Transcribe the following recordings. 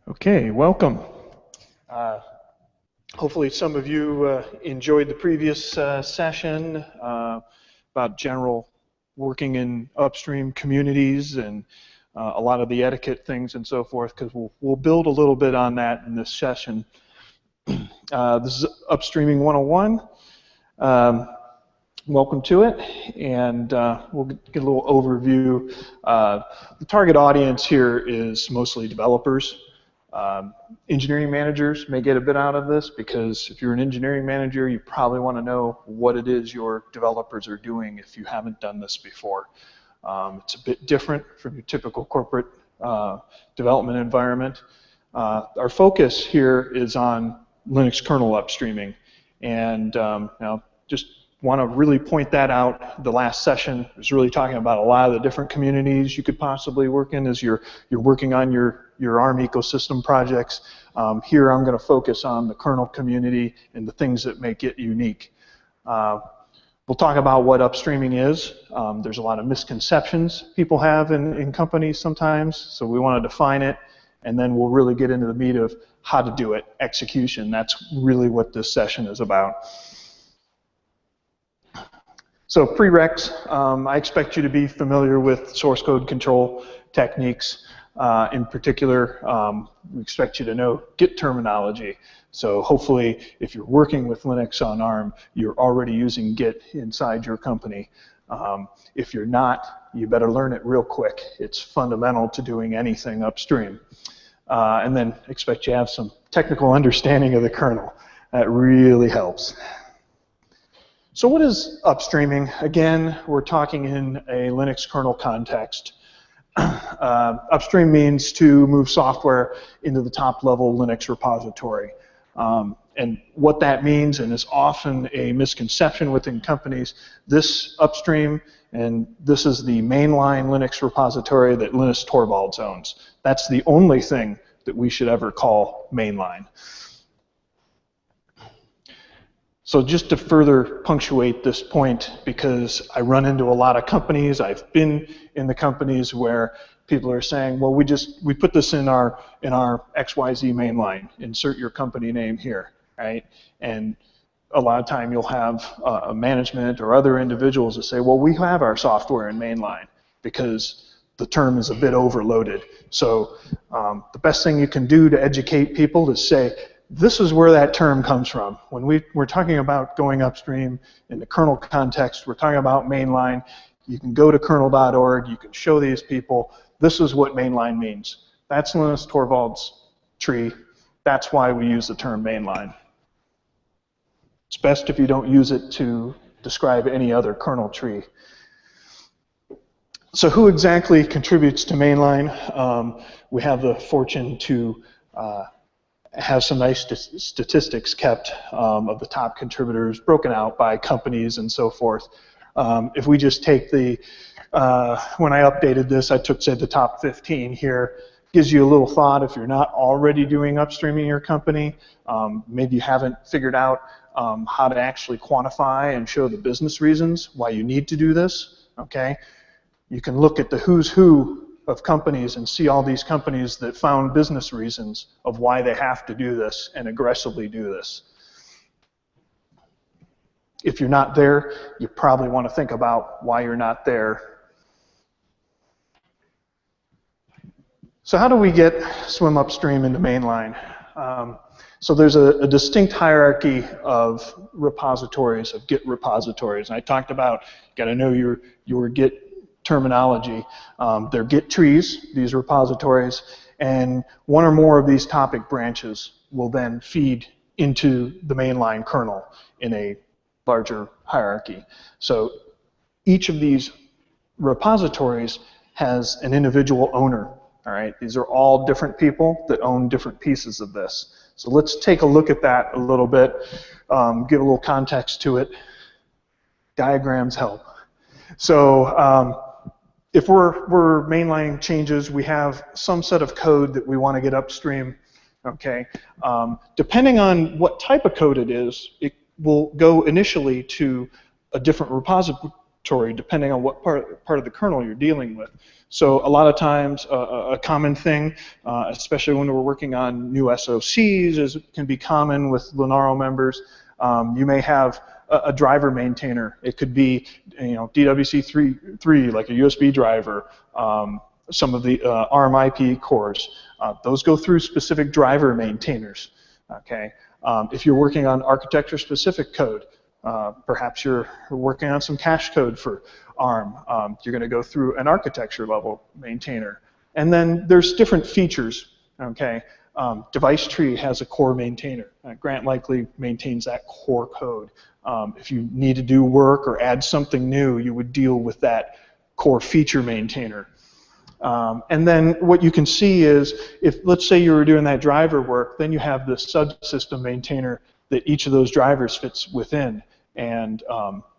Okay, welcome. Hopefully some of you enjoyed the previous session about general working in upstream communities and a lot of the etiquette things and so forth, because we'll build a little bit on that in this session. This is Upstreaming 101. Welcome to it, and we'll get a little overview. The target audience here is mostly developers. Engineering managers may get a bit out of this, because if you're an engineering manager, you probably want to know what it is your developers are doing if you haven't done this before. It's a bit different from your typical corporate development environment. Our focus here is on Linux kernel upstreaming, and now just want to really point that out. The last session was really talking about a lot of the different communities you could possibly work in as you're working on your ARM ecosystem projects. Here I'm going to focus on the kernel community and the things that make it unique. We'll talk about what upstreaming is. There's a lot of misconceptions people have in companies sometimes, so we want to define it, and then we'll really get into the meat of how to do it, execution. That's really what this session is about. So prereqs, I expect you to be familiar with source code control techniques. In particular, we expect you to know Git terminology. So hopefully, if you're working with Linux on ARM, you're already using Git inside your company. If you're not, you better learn it real quick. It's fundamental to doing anything upstream. And then expect you to have some technical understanding of the kernel. That really helps. So what is upstreaming? Again, we're talking in a Linux kernel context. Upstream means to move software into the top-level Linux repository. And what that means, and is often a misconception within companies, this upstream, and this is the mainline Linux repository that Linus Torvalds owns. That's the only thing that we should ever call mainline. So just to further punctuate this point, because I run into a lot of companies, I've been in the companies where people are saying, well, we put this in our XYZ mainline, insert your company name here, right? And a lot of time you'll have management or other individuals that say, well, we have our software in mainline, because the term is a bit overloaded. So the best thing you can do to educate people is say, this is where that term comes from. When we're talking about going upstream in the kernel context, we're talking about mainline. You can go to kernel.org, you can show these people, this is what mainline means. That's Linus Torvalds' tree. That's why we use the term mainline. It's best if you don't use it to describe any other kernel tree. So who exactly contributes to mainline? We have the fortune to have some nice statistics kept of the top contributors broken out by companies and so forth. If we just take the, when I updated this, I took, say, the top 15 here. Gives you a little thought if you're not already doing upstreaming in your company. Maybe you haven't figured out how to actually quantify and show the business reasons why you need to do this, okay? You can look at the who's who of companies and see all these companies that found business reasons of why they have to do this and aggressively do this. If you're not there, you probably want to think about why you're not there. So how do we get swim upstream into mainline? So there's a distinct hierarchy of repositories, of Git repositories. And I talked about, you got to know your Git terminology. They're Git trees, these repositories, and one or more of these topic branches will then feed into the mainline kernel in a larger hierarchy. So each of these repositories has an individual owner, all right? These are all different people that own different pieces of this. So let's take a look at that a little bit, give a little context to it. Diagrams help. So if we're mainlining changes, we have some set of code that we want to get upstream, okay? Depending on what type of code it is, it will go initially to a different repository, depending on what part of the kernel you're dealing with. So a lot of times, a common thing, especially when we're working on new SOCs, as can be common with Linaro members, you may have a driver maintainer. It could be, DWC3, like a USB driver, some of the ARM IP cores. Those go through specific driver maintainers. Okay. If you're working on architecture-specific code, perhaps you're working on some cache code for ARM. You're going to go through an architecture-level maintainer. And then there's different features. Okay. Device tree has a core maintainer. Grant likely maintains that core code. If you need to do work or add something new, you would deal with that core feature maintainer. And then what you can see is, if let's say you were doing that driver work, then you have the subsystem maintainer that each of those drivers fits within. And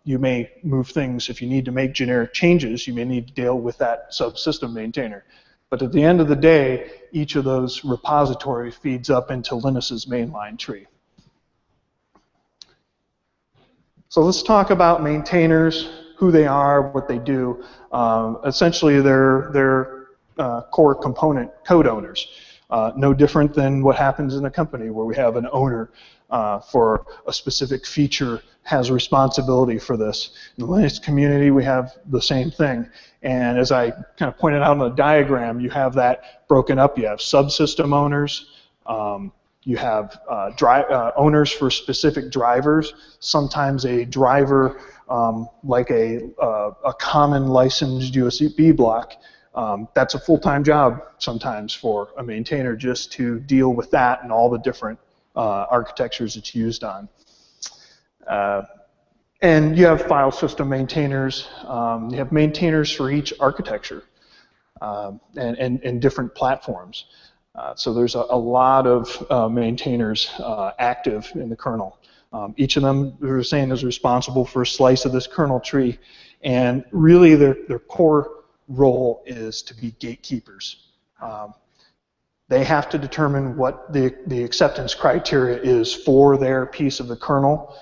you may move things, if you need to make generic changes, you may need to deal with that subsystem maintainer. But at the end of the day, each of those repositories feeds up into Linus's mainline tree. So let's talk about maintainers, who they are, what they do. Essentially, they're core component code owners. No different than what happens in a company where we have an owner for a specific feature has responsibility for this. In the Linux community, we have the same thing. And as I kind of pointed out on the diagram, you have that broken up. You have subsystem owners. You have owners for specific drivers. Sometimes a driver, like a common licensed USB block, that's a full-time job sometimes for a maintainer, just to deal with that and all the different architectures it's used on. And you have file system maintainers. You have maintainers for each architecture and different platforms. So there's a lot of maintainers active in the kernel. Each of them, they're saying, is responsible for a slice of this kernel tree. And really their core role is to be gatekeepers. They have to determine what the acceptance criteria is for their piece of the kernel.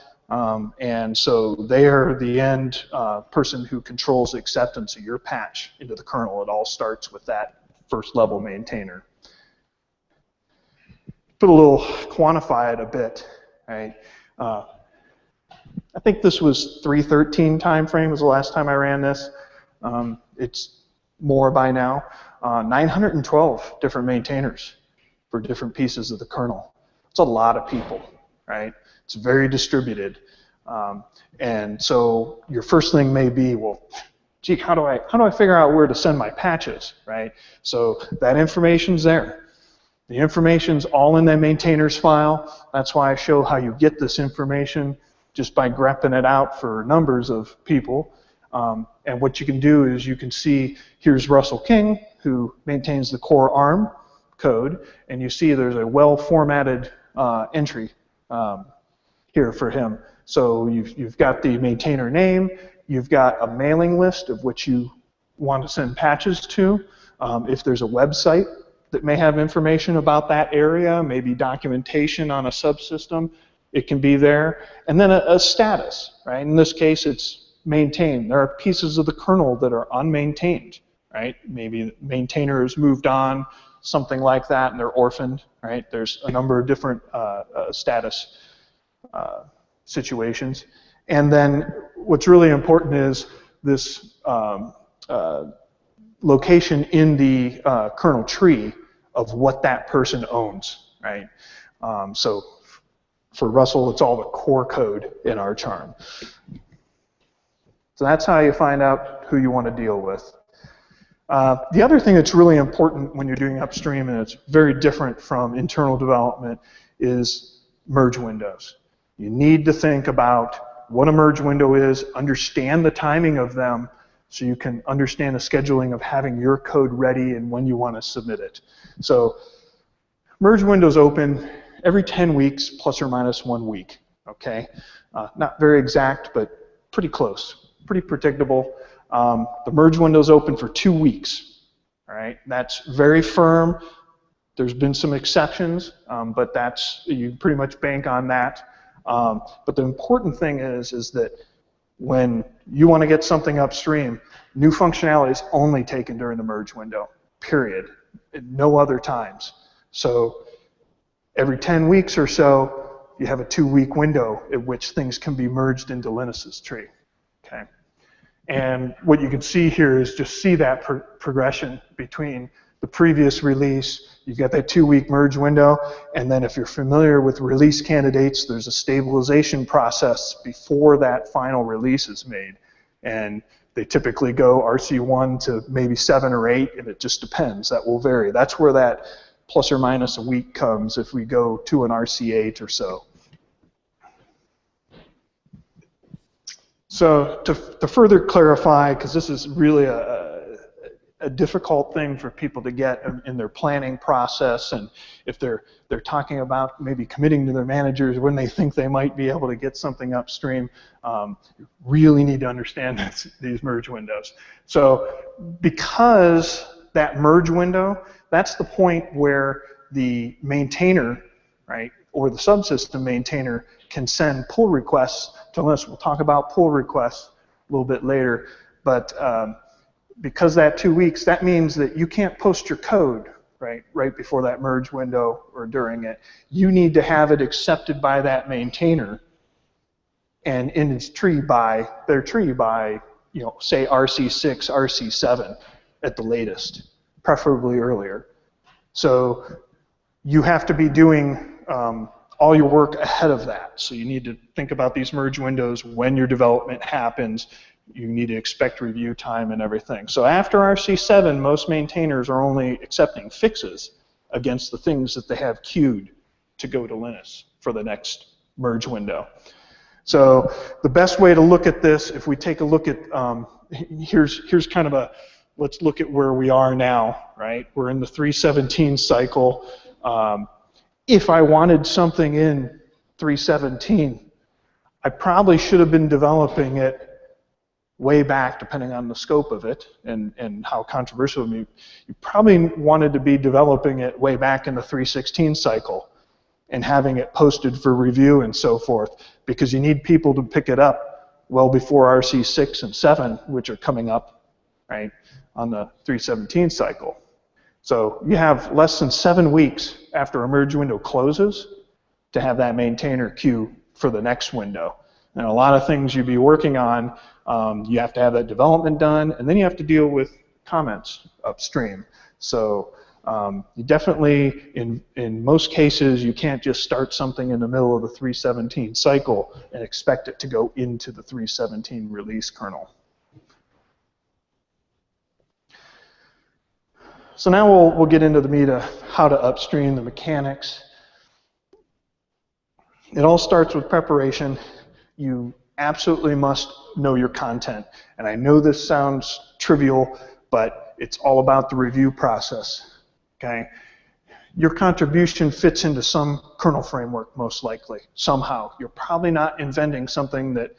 And so they are the end person who controls the acceptance of your patch into the kernel. It all starts with that first level maintainer. Quantify it a bit, right? I think this was 3.13 time frame was the last time I ran this. It's more by now. 912 different maintainers for different pieces of the kernel. It's a lot of people, right? It's very distributed. And so your first thing may be, well, gee, how do I figure out where to send my patches, right? So that information's there. The information's all in that maintainer's file. That's why I show how you get this information just by grepping it out for numbers of people. And what you can do is you can see, here's Russell King, who maintains the core ARM code, and you see there's a well-formatted entry here for him. So you've got the maintainer name, you've got a mailing list of which you want to send patches to. If there's a website that may have information about that area, maybe documentation on a subsystem, it can be there. And then a status, right? In this case, it's maintained. There are pieces of the kernel that are unmaintained, right? Maybe the maintainer has moved on, something like that, and they're orphaned, right? There's a number of different status situations. And then what's really important is this location in the kernel tree of what that person owns, right? So for Russell, it's all the core code in our charm. So that's how you find out who you want to deal with. The other thing that's really important when you're doing upstream, and it's very different from internal development, is merge windows. You need to think about what a merge window is, understand the timing of them, so you can understand the scheduling of having your code ready and when you want to submit it. So merge windows open every 10 weeks plus or minus 1 week, okay? Not very exact, but pretty close, pretty predictable. The merge window's open for 2 weeks, all right? That's very firm. There's been some exceptions, but you pretty much bank on that. But the important thing is that When you want to get something upstream, new functionality is only taken during the merge window, period. No other times. So every 10 weeks or so, you have a 2-week window at which things can be merged into Linus's tree. Okay. And what you can see here is just see that progression between the previous release. You've got that 2-week merge window, and then if you're familiar with release candidates, there's a stabilization process before that final release is made. And they typically go RC1 to maybe 7 or 8, and it just depends. That will vary. That's where that plus or minus a week comes if we go to an RC8 or so. So to further clarify, because this is really a difficult thing for people to get in their planning process, and if they're talking about maybe committing to their managers when they think they might be able to get something upstream, you really need to understand these merge windows. So because that merge window, that's the point where the maintainer, right, or the subsystem maintainer can send pull requests to Linus. We'll talk about pull requests a little bit later, but because that 2 weeks, that means that you can't post your code right before that merge window or during it. You need to have it accepted by that maintainer and in its tree by say RC6, RC7 at the latest, preferably earlier. So you have to be doing all your work ahead of that. So you need to think about these merge windows when your development happens. You need to expect review time and everything. So after RC7, most maintainers are only accepting fixes against the things that they have queued to go to Linus for the next merge window. So the best way to look at this, if we take a look at, here's kind of a, let's look at where we are now, right? We're in the 317 cycle. If I wanted something in 317, I probably should have been developing it way back, depending on the scope of it and how controversial it may be. You probably wanted to be developing it way back in the 316 cycle and having it posted for review and so forth, because you need people to pick it up well before RC6 and 7, which are coming up, right, on the 317 cycle. So you have less than 7 weeks after a merge window closes to have that maintainer queue for the next window. And a lot of things you'd be working on, you have to have that development done, and then you have to deal with comments upstream. So you definitely, in most cases, you can't just start something in the middle of the 317 cycle and expect it to go into the 317 release kernel. So now we'll get into the meat of how to upstream, the mechanics. It all starts with preparation. You absolutely must know your content. And I know this sounds trivial, but it's all about the review process. Okay? Your contribution fits into some kernel framework, most likely, somehow. You're probably not inventing something that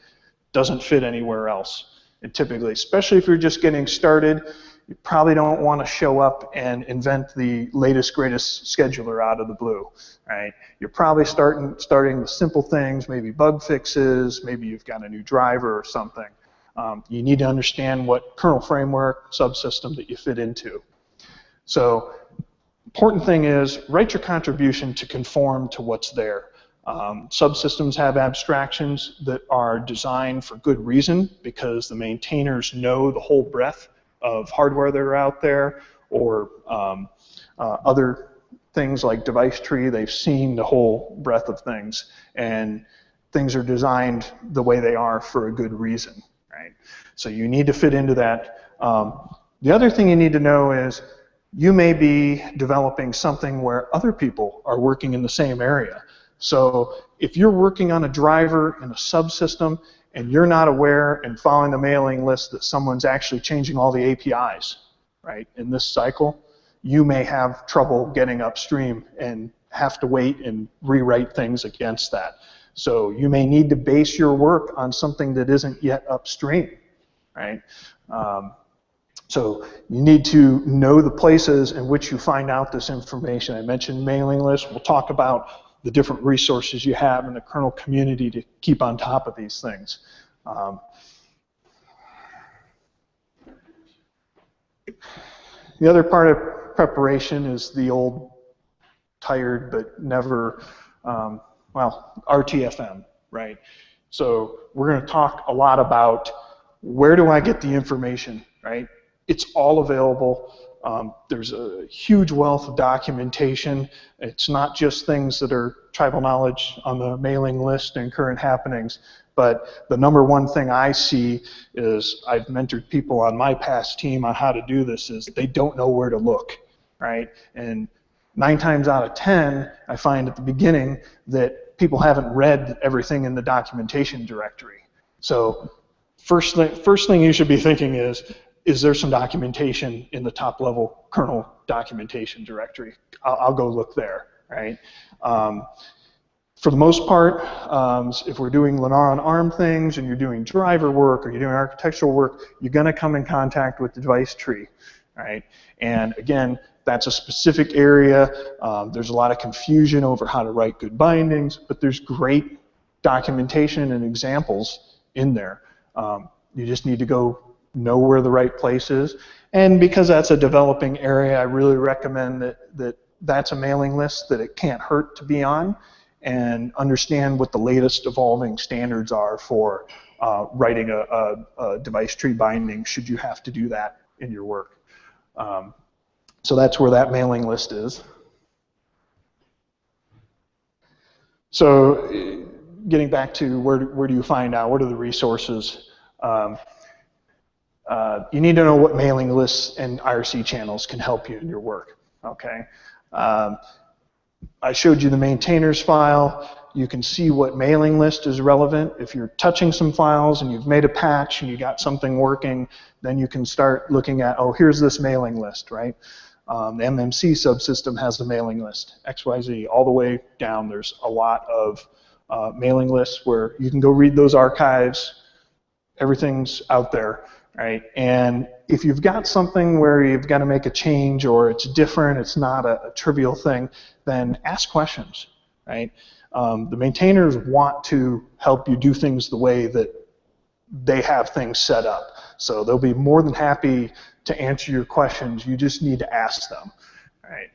doesn't fit anywhere else. And typically, especially if you're just getting started, you probably don't want to show up and invent the latest, greatest scheduler out of the blue, right? You're probably starting with simple things, maybe bug fixes, maybe you've got a new driver or something. You need to understand what kernel framework, subsystem that you fit into. So, important thing is, write your contribution to conform to what's there. Subsystems have abstractions that are designed for good reason, because the maintainers know the whole breadth of hardware that are out there, or other things like device tree. They've seen the whole breadth of things, and things are designed the way they are for a good reason, right? So you need to fit into that. The other thing you need to know is you may be developing something where other people are working in the same area. So if you're working on a driver in a subsystem and you're not aware and following the mailing list that someone's actually changing all the APIs, right, in this cycle, you may have trouble getting upstream and have to wait and rewrite things against that. So you may need to base your work on something that isn't yet upstream, right? So you need to know the places in which you find out this information. I mentioned mailing lists. We'll talk about the different resources you have in the kernel community to keep on top of these things. Um, the other part of preparation is the old, tired but never, well, RTFM, right? So we're going to talk a lot about where do I get the information, right? It's all available. There's a huge wealth of documentation. It's not just things that are tribal knowledge on the mailing list and current happenings, but the number one thing I see is I've mentored people on my past team on how to do this is they don't know where to look, right? And 9 times out of 10, I find at the beginning that people haven't read everything in the documentation directory. So first thing you should be thinking is there some documentation in the top level kernel documentation directory? I'll go look there, right? For the most part, if we're doing Lennar on ARM things and you're doing driver work or you're doing architectural work, you're going to come in contact with the device tree, right? And again, that's a specific area. There's a lot of confusion over how to write good bindings, but there's great documentation and examples in there. You just need to go know where the right place is. And because that's a developing area, I really recommend that's a mailing list that it can't hurt to be on and understand what the latest evolving standards are for writing a device tree binding should you have to do that in your work. So that's where that mailing list is. So getting back to where do you find out, what are the resources? You need to know what mailing lists and IRC channels can help you in your work, okay? I showed you the maintainers file. You can see what mailing list is relevant. If you're touching some files and you've made a patch and you got something working, then you can start looking at, oh, here's this mailing list, right? The MMC subsystem has the mailing list, XYZ, all the way down. There's a lot of mailing lists where you can go read those archives. Everything's out there, right? And if you've got something where you've got to make a change or it's different, it's not a trivial thing, then ask questions, right? The maintainers want to help you do things the way that they have things set up. So they'll be more than happy to answer your questions. You just need to ask them, right?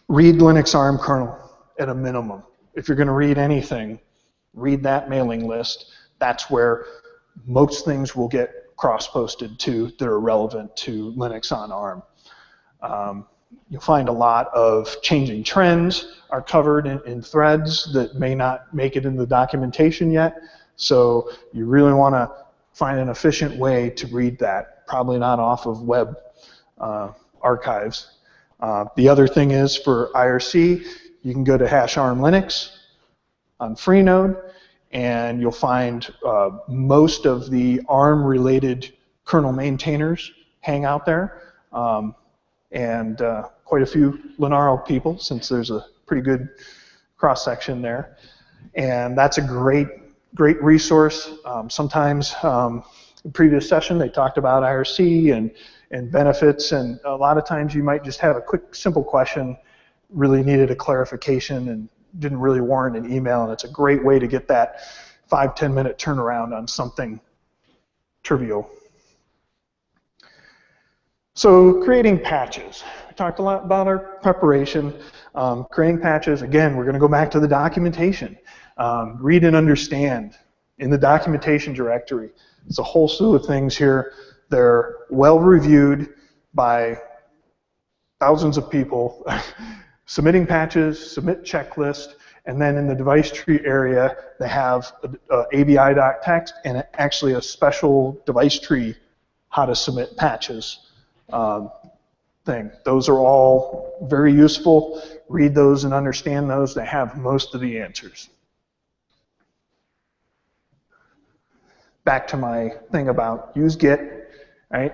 Read Linux ARM kernel at a minimum. If you're going to read anything, read that mailing list. That's where most things will get cross-posted to that are relevant to Linux on ARM. You'll find a lot of changing trends are covered in threads that may not make it in the documentation yet. So you really want to find an efficient way to read that, probably not off of web archives. The other thing is for IRC, you can go to #ARM Linux on Freenode, and you'll find most of the ARM-related kernel maintainers hang out there, and quite a few Lenaro people, since there's a pretty good cross-section there. And that's a great resource. Sometimes in the previous session they talked about IRC and benefits, and a lot of times you might just have a quick, simple question, really needed a clarification and didn't really warrant an email, and it's a great way to get that 5-10 minute turnaround on something trivial. So creating patches. We talked a lot about our preparation. Creating patches, again, we're going to go back to the documentation. Read and understand in the documentation directory. It's a whole slew of things here. They're well reviewed by thousands of people. Submitting patches, submit checklist, and then in the device tree area, they have ABI.txt and actually a special device tree how to submit patches thing. Those are all very useful. Read those and understand those. They have most of the answers. Back to my thing about use Git, right?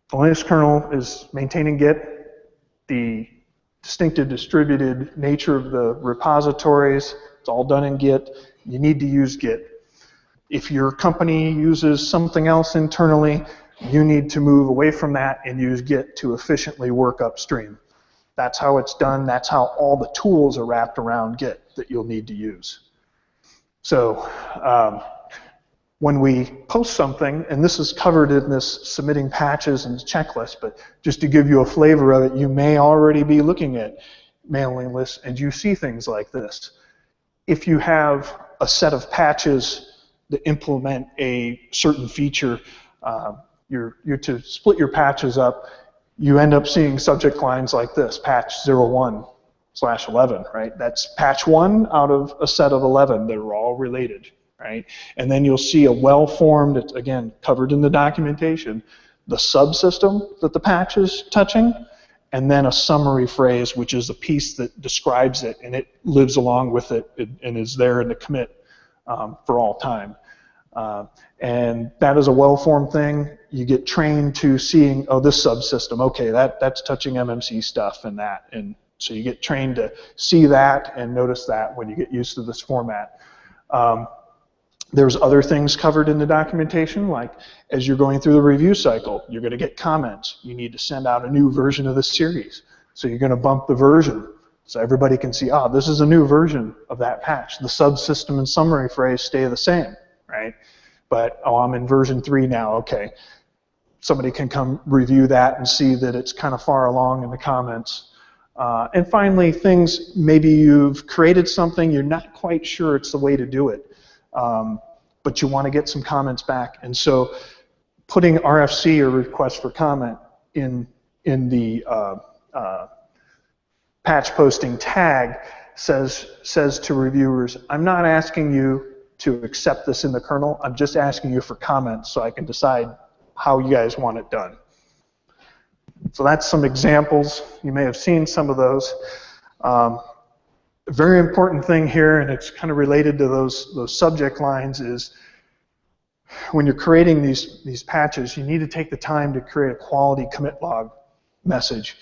The Linux kernel is maintaining Git. The distinctive distributed nature of the repositories, it's all done in Git. You need to use Git. If your company uses something else internally, you need to move away from that and use Git to efficiently work upstream. That's how it's done. That's how all the tools are wrapped around Git that you'll need to use. So when we post something, and this is covered in this submitting patches and checklist, but just to give you a flavor of it, you may already be looking at mailing lists and you see things like this. If you have a set of patches that implement a certain feature, you're to split your patches up, you end up seeing subject lines like this, patch 01/11, right? That's patch 1 out of a set of 11 that are all related, right? And then you'll see a well-formed, it's again covered in the documentation, the subsystem that the patch is touching, and then a summary phrase, which is the piece that describes it, and it lives along with it and is there in the commit for all time. And that is a well-formed thing. You get trained to seeing, oh, this subsystem, okay, that's touching MMC stuff and that. And so you get trained to see that and notice that when you get used to this format. There's other things covered in the documentation, like as you're going through the review cycle, you're going to get comments. You need to send out a new version of the series. So you're going to bump the version so everybody can see, oh, this is a new version of that patch. The subsystem and summary phrase stay the same, right? But, oh, I'm in version 3 now, okay. Somebody can come review that and see that it's kind of far along in the comments. And finally, things, maybe you've created something, you're not quite sure it's the way to do it, but you want to get some comments back. And so putting RFC, or request for comment, in the patch posting tag says to reviewers, I'm not asking you to accept this in the kernel, I'm just asking you for comments so I can decide how you guys want it done. So that's some examples. You may have seen some of those. A very important thing here, and it's kind of related to those subject lines, is when you're creating these patches, you need to take the time to create a quality commit log message.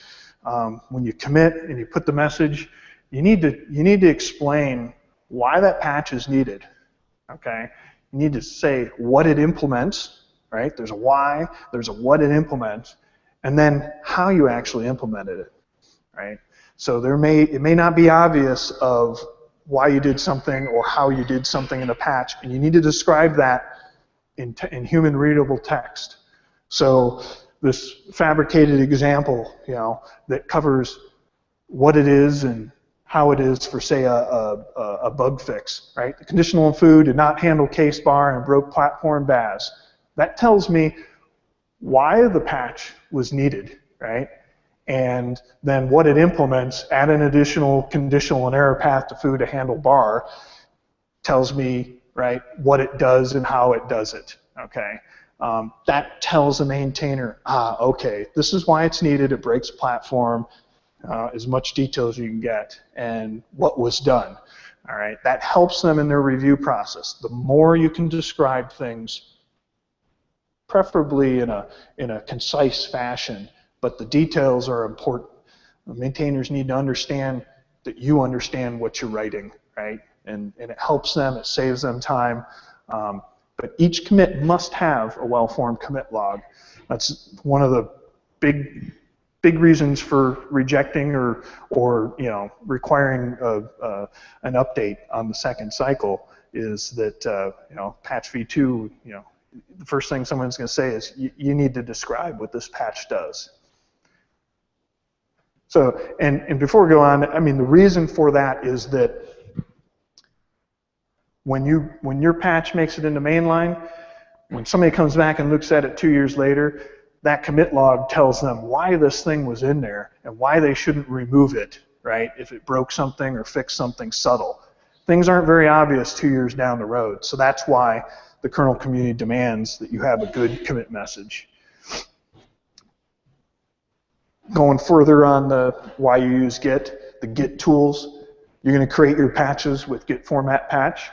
When you commit and you put the message, you need to explain why that patch is needed. Okay, you need to say what it implements, right? There's a why, there's a what it implements, and then how you actually implemented it, right? So it may not be obvious of why you did something or how you did something in a patch, and you need to describe that in human readable text. So this fabricated example, that covers what it is and how it is for, say, a bug fix, right? The conditional in food did not handle case bar and broke platform BAS. That tells me why the patch was needed, right? And then what it implements, add an additional conditional and error path to food to handle bar, tells me, right, what it does and how it does it, okay? That tells the maintainer, okay, this is why it's needed, it breaks platform, as much detail as you can get, and what was done. All right, that helps them in their review process. The more you can describe things, preferably in a concise fashion, but the details are important. The maintainers need to understand that you understand what you're writing, right? And it helps them, it saves them time. But each commit must have a well-formed commit log. That's one of the big reasons for rejecting or requiring an update on the second cycle is that patch v2, the first thing someone's going to say is you need to describe what this patch does. So and before we go on, I mean the reason for that is that when your patch makes it into mainline, when somebody comes back and looks at it 2 years later, that commit log tells them why this thing was in there and why they shouldn't remove it, right, if it broke something or fixed something subtle. Things aren't very obvious 2 years down the road, so that's why the kernel community demands that you have a good commit message. Going further on why you use Git, the Git tools, you're going to create your patches with Git format patch.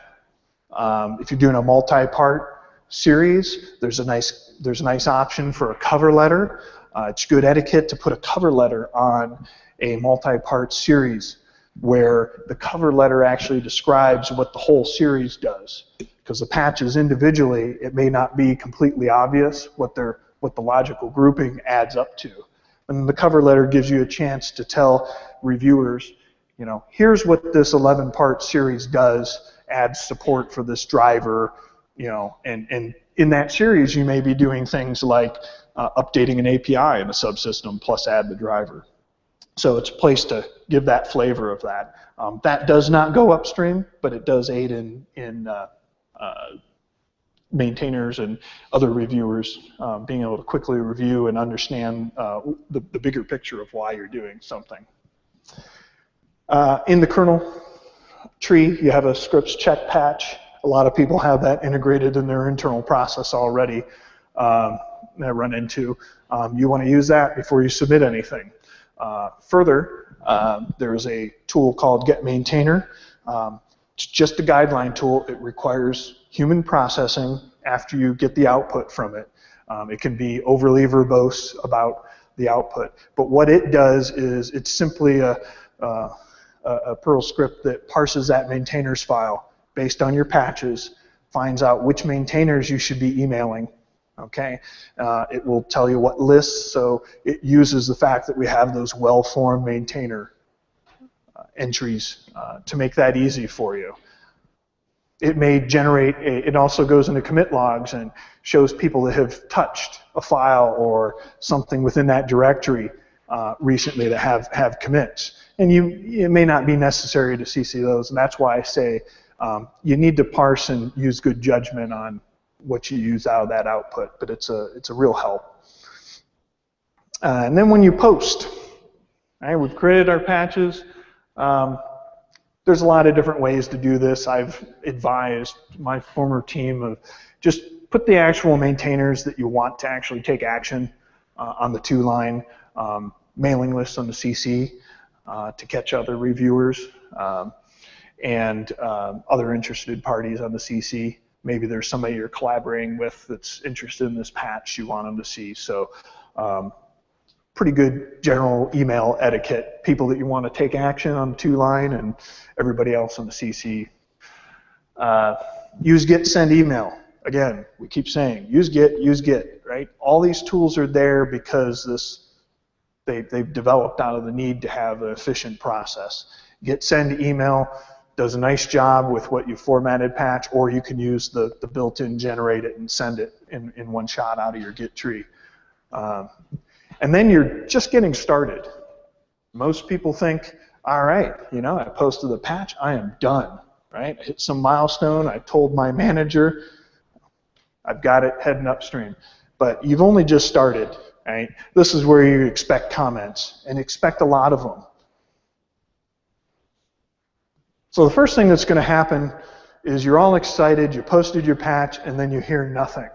If you're doing a multi-part series, there's a nice option for a cover letter. It's good etiquette to put a cover letter on a multi-part series where the cover letter actually describes what the whole series does. Because the patches individually, it may not be completely obvious what the logical grouping adds up to. And the cover letter gives you a chance to tell reviewers, here's what this 11-part series does, add support for this driver, you know, and in that series you may be doing things like updating an API in a subsystem plus add the driver. So it's a place to give that flavor of that. That does not go upstream, but it does aid in maintainers and other reviewers being able to quickly review and understand the bigger picture of why you're doing something. In the kernel tree, you have a scripts check patch. A lot of people have that integrated in their internal process already that I run into. You want to use that before you submit anything. Further, there's a tool called Get Maintainer. It's just a guideline tool. It requires human processing after you get the output from it. It can be overly verbose about the output. But what it does is it's simply a Perl script that parses that maintainers file based on your patches, finds out which maintainers you should be emailing. Okay, it will tell you what lists, so it uses the fact that we have those well-formed maintainer entries to make that easy for you. It may generate, it also goes into commit logs and shows people that have touched a file or something within that directory recently that have commits. And it may not be necessary to CC those, and that's why I say you need to parse and use good judgment on what you use out of that output, but it's a real help. And then when you post, right, we've created our patches. There's a lot of different ways to do this. I've advised my former team of just put the actual maintainers that you want to actually take action on the 2-line, mailing lists on the CC to catch other reviewers and other interested parties on the CC. Maybe there's somebody you're collaborating with that's interested in this patch you want them to see. So pretty good general email etiquette. People that you want to take action on the 2-line and everybody else on the CC. Use get send email. Again, we keep saying use get, right? All these tools are there because they've developed out of the need to have an efficient process. Get send email does a nice job with what you formatted patch, or you can use the built-in generate it and send it in one shot out of your Git tree. And then you're just getting started. Most people think, all right, you know, I posted the patch, I am done, right? I hit some milestone, I told my manager, I've got it heading upstream. But you've only just started, right? This is where you expect comments, and expect a lot of them. So the first thing that's going to happen is you're all excited, you posted your patch, and then you hear nothing.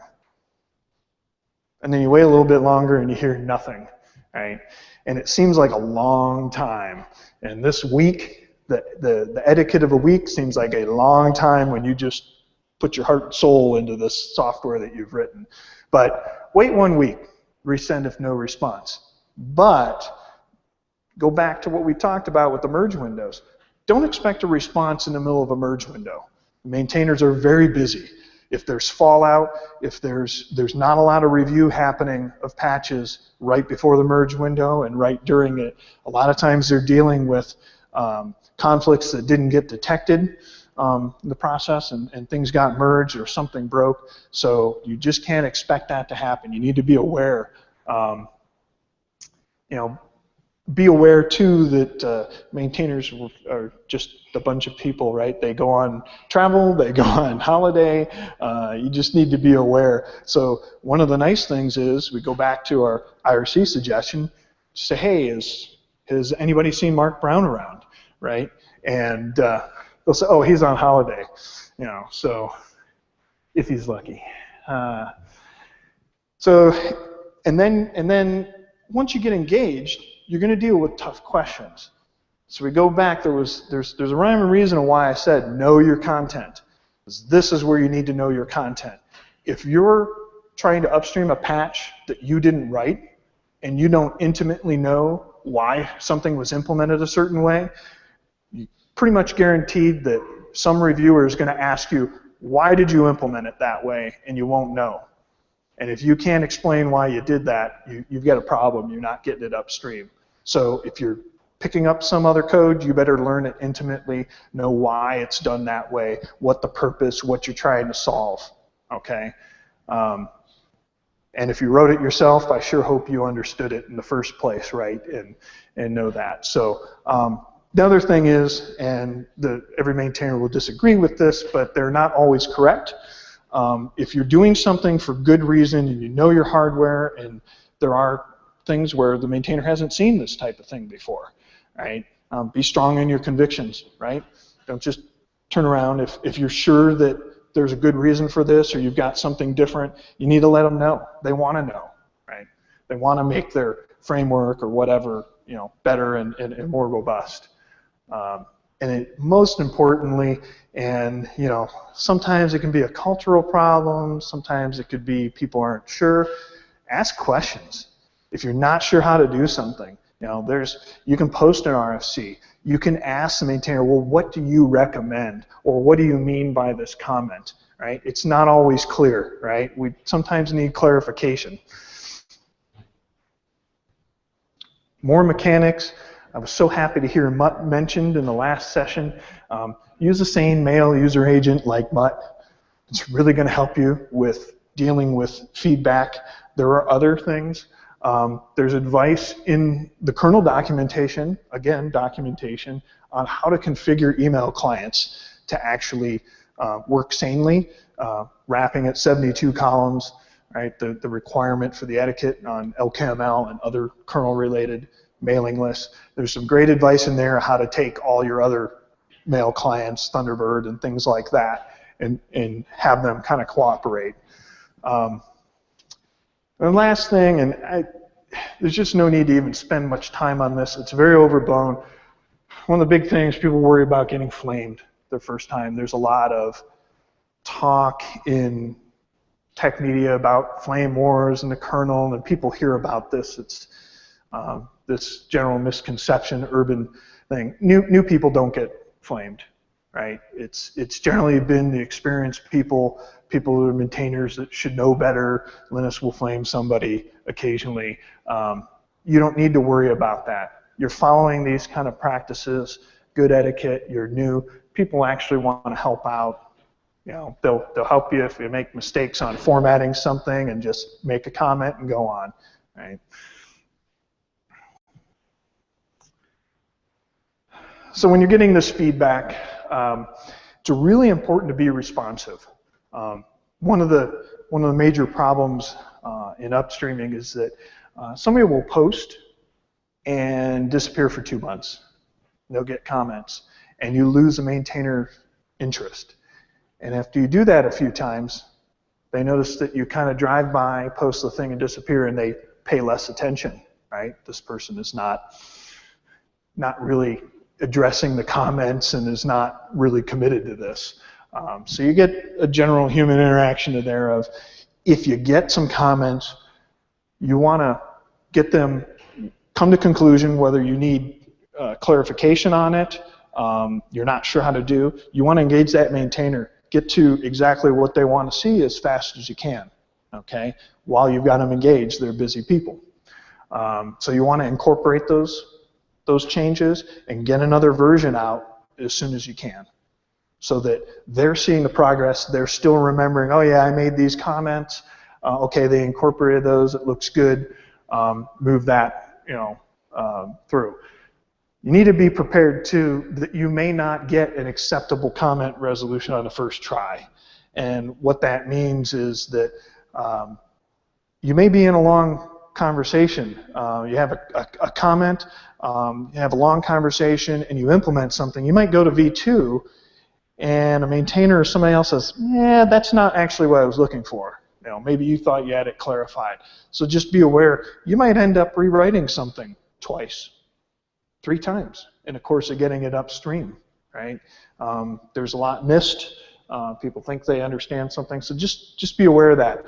And then you wait a little bit longer and you hear nothing, right? And it seems like a long time. And this week, the etiquette of a week seems like a long time when you just put your heart and soul into this software that you've written. But wait 1 week, resend if no response. But go back to what we talked about with the merge windows. Don't expect a response in the middle of a merge window. Maintainers are very busy. If there's fallout, if there's not a lot of review happening of patches right before the merge window and right during it, a lot of times they're dealing with conflicts that didn't get detected in the process and things got merged or something broke. So you just can't expect that to happen. You need to be aware. You know, be aware too that maintainers are just a bunch of people, right? They go on travel, they go on holiday. You just need to be aware. So one of the nice things is we go back to our IRC suggestion, say, hey, has anybody seen Mark Brown around, right? And they'll say, oh, he's on holiday, you know. So if he's lucky. And then once you get engaged, you're going to deal with tough questions. So we go back, there's a rhyme and reason of why I said know your content. This is where you need to know your content. If you're trying to upstream a patch that you didn't write and you don't intimately know why something was implemented a certain way, you pretty much guaranteed that some reviewer is going to ask you, why did you implement it that way? And you won't know. And if you can't explain why you did that, you've got a problem. You're not getting it upstream. So if you're picking up some other code, you better learn it intimately, know why it's done that way, what the purpose, what you're trying to solve, okay? And if you wrote it yourself, I sure hope you understood it in the first place, right, and know that. So the other thing is, and every maintainer will disagree with this, but they're not always correct. If you're doing something for good reason and you know your hardware, and there are things where the maintainer hasn't seen this type of thing before, right? Be strong in your convictions, right? Don't just turn around. If you're sure that there's a good reason for this or you've got something different, you need to let them know. They want to know, right? They want to make their framework or whatever, you know, better and more robust. Most importantly, and you know, sometimes it can be a cultural problem, sometimes it could be people aren't sure. Ask questions. If you're not sure how to do something, you know, you can post an RFC. You can ask the maintainer, well, what do you recommend? Or what do you mean by this comment, right? It's not always clear, right? We sometimes need clarification. More mechanics. I was so happy to hear Mutt mentioned in the last session. Use the same mail user agent like Mutt. It's really going to help you with dealing with feedback. There are other things. There's advice in the kernel documentation, again, documentation, on how to configure email clients to actually work sanely, wrapping at 72 columns, right? The requirement for the etiquette on LKML and other kernel-related mailing lists. There's some great advice in there on how to take all your other mail clients, Thunderbird and things like that, and have them kind of cooperate. And last thing, and there's just no need to even spend much time on this. It's very overblown. One of the big things, people worry about getting flamed their first time. There's a lot of talk in tech media about flame wars in the kernel, and people hear about this. It's this general misconception, urban thing. New people don't get flamed, right? It's generally been the experienced people who are maintainers that should know better. Linus will flame somebody occasionally. You don't need to worry about that. You're following these kind of practices, good etiquette, you're new. People actually want to help out. You know, they'll help you if you make mistakes on formatting something and just make a comment and go on, right? So when you're getting this feedback, it's really important to be responsive. One of the major problems in upstreaming is that somebody will post and disappear for 2 months. They'll get comments, and you lose a maintainer interest. And after you do that a few times, they notice that you kind of drive by, post the thing, and disappear, and they pay less attention, right? This person is not really addressing the comments and is not really committed to this. So you get a general human interaction in there of, if you get some comments, you want to get them, come to conclusion whether you need clarification on it, you're not sure how to do, you want to engage that maintainer, get to exactly what they want to see as fast as you can, okay? While you've got them engaged, they're busy people. So you want to incorporate those changes and get another version out as soon as you can, so that they're seeing the progress, they're still remembering, oh yeah, I made these comments, okay, they incorporated those, it looks good, move that, you know, through. You need to be prepared too that you may not get an acceptable comment resolution on the first try. And what that means is that you may be in a long conversation. You have a comment, you have a long conversation, and you implement something. You might go to V2, and a maintainer or somebody else says, yeah, that's not actually what I was looking for. You know, maybe you thought you had it clarified. So just be aware, you might end up rewriting something twice, 3 times in the course of getting it upstream, right? There's a lot missed. People think they understand something, so just be aware of that.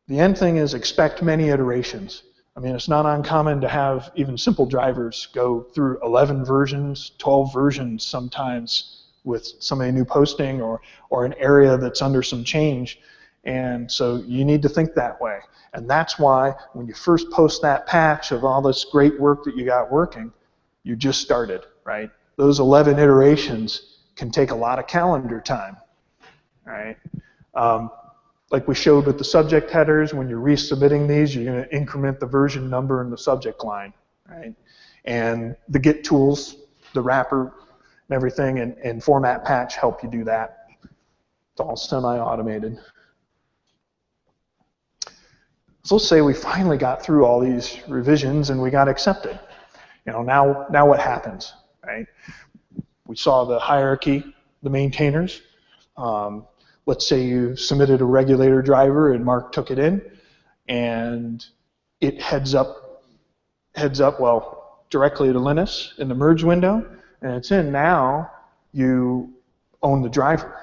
The end thing is expect many iterations. I mean, it's not uncommon to have even simple drivers go through 11 versions, 12 versions sometimes with somebody new posting or an area that's under some change. And so you need to think that way. And that's why when you first post that patch of all this great work that you got working, You just started, right? Those 11 iterations can take a lot of calendar time, right? Like we showed with the subject headers, when you're resubmitting these, you're going to increment the version number in the subject line, right? And the Git tools, the wrapper, and everything, and format patch help you do that. It's all semi-automated. So let's say we finally got through all these revisions and we got accepted. You know, now what happens, right? We saw the hierarchy, the maintainers. Let's say you submitted a regulator driver and Mark took it in, and it heads up, well, directly to Linus in the merge window, and it's in now. You own the driver,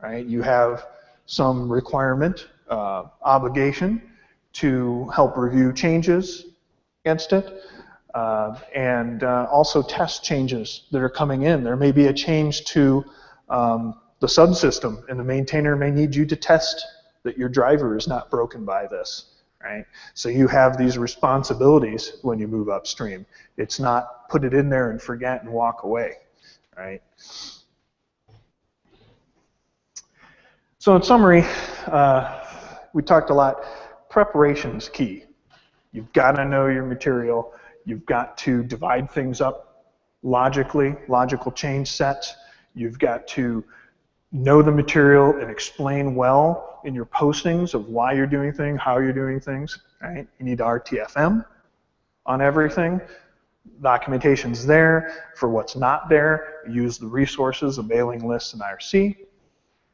right? You have some requirement, obligation to help review changes against it, and also test changes that are coming in. There may be a change to the subsystem, and the maintainer may need you to test that your driver is not broken by this, right? So you have these responsibilities when you move upstream. It's not put it in there and forget and walk away, right? So in summary, we talked a lot. Preparation is key. You've got to know your material. You've got to divide things up logically, logical change sets. You've got to know the material and explain well in your postings of why you're doing things, how you're doing things, right? You need RTFM on everything. Documentation's there. For what's not there, use the resources, the mailing lists, and IRC,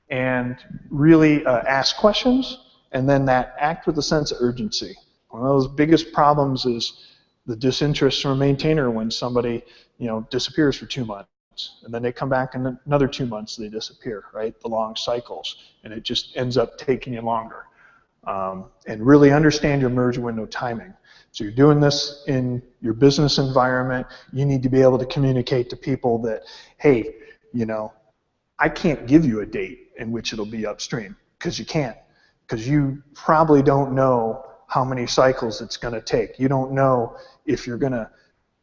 and really ask questions, and then that act with a sense of urgency. One of those biggest problems is the disinterest from a maintainer when somebody, you know, disappears for 2 months. And then they come back in another 2 months, they disappear, right? The long cycles. And it just ends up taking you longer. And really understand your merge window timing. So you're doing this in your business environment. You need to be able to communicate to people that, hey, you know, I can't give you a date in which it'll be upstream, because you can't. Because you probably don't know how many cycles it's going to take. You don't know if you're going to,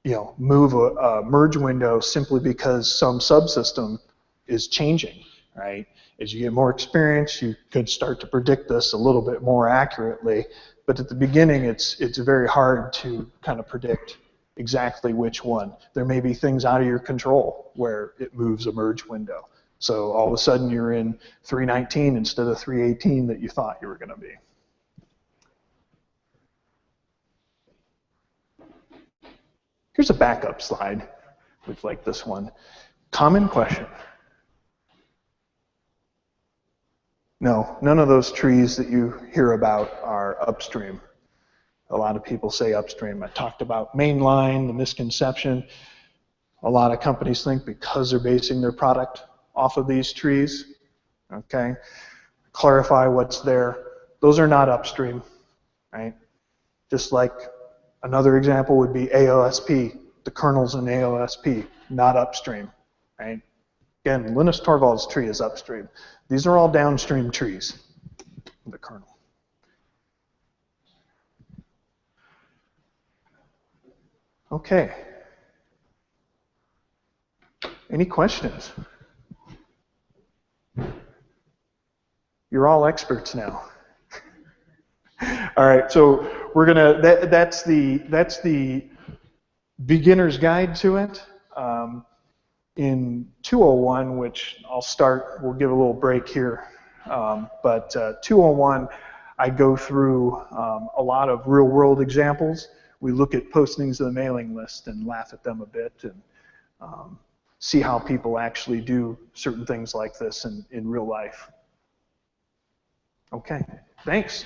you know, move a merge window simply because some subsystem is changing, right? As you get more experience, you could start to predict this a little bit more accurately. But at the beginning, it's very hard to kind of predict exactly which one. There may be things out of your control where it moves a merge window. So all of a sudden, you're in 319 instead of 318 that you thought you were going to be. Here's a backup slide with like this one. Common question. No, none of those trees that you hear about are upstream. A lot of people say upstream. I talked about mainline, the misconception. A lot of companies think because they're basing their product off of these trees, okay? Clarify what's there. Those are not upstream, right? Just like another example would be AOSP, the kernels in AOSP, not upstream, right? Again, Linus Torvalds tree is upstream. These are all downstream trees, the kernel. Okay. Any questions? You're all experts now. All right, so we're gonna. That's the beginner's guide to it. In 201, which I'll start. We'll give a little break here. But 201, I go through a lot of real-world examples. We look at postings of the mailing list and laugh at them a bit, and see how people actually do certain things like this in real life. Okay, thanks.